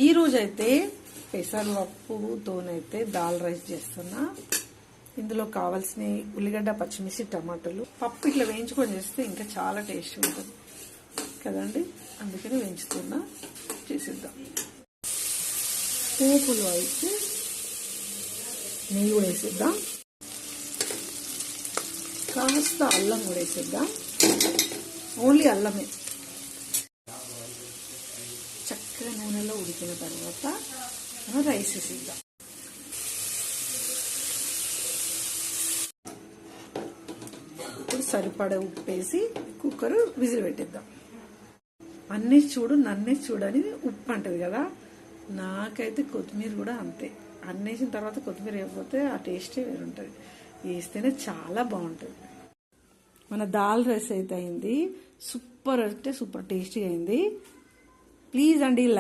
ఈరోజైతే పెసరపప్పుతోనైతే దాల్ రైస్ చేస్తున్నా. ఇందులో కావాల్సిన ఉల్లిగడ్డ, పచ్చిమిర్చి, టమాటాలు. పప్పు ఇట్లా వేయించుకొని చేస్తే ఇంకా చాలా టేస్ట్ ఉంటుంది కదండి, అందుకని వేయించుతున్నా. చేసిద్దాం. పోపులో అయితే నెయ్యి కూడా వేసిద్దాం, కాస్త అల్లం కూడా వేసిద్దాం. ఓన్లీ అల్లమే. చక్కగా నూనెలో ఉడికిన తర్వాత మనం రైస్ వేసిద్దాం. ఇప్పుడు సరిపడ ఉప్పు వేసి కుక్కర్ విజిల్ పెట్టిద్దాం. అన్నీ చూడు నన్నే చూడని ఉప్పు అంటది కదా, నాకైతే కొత్తిమీర కూడా అంతే. అన్నేసిన తర్వాత కొత్తిమీర వేయకపోతే ఆ టేస్టే వేరుంటుంది, వేస్తేనే చాలా బాగుంటుంది. మన దాల్ రైస్ అయితే అయింది. సూపర్ అంటే సూపర్ టేస్టీ అయింది. ప్లీజ్ అండి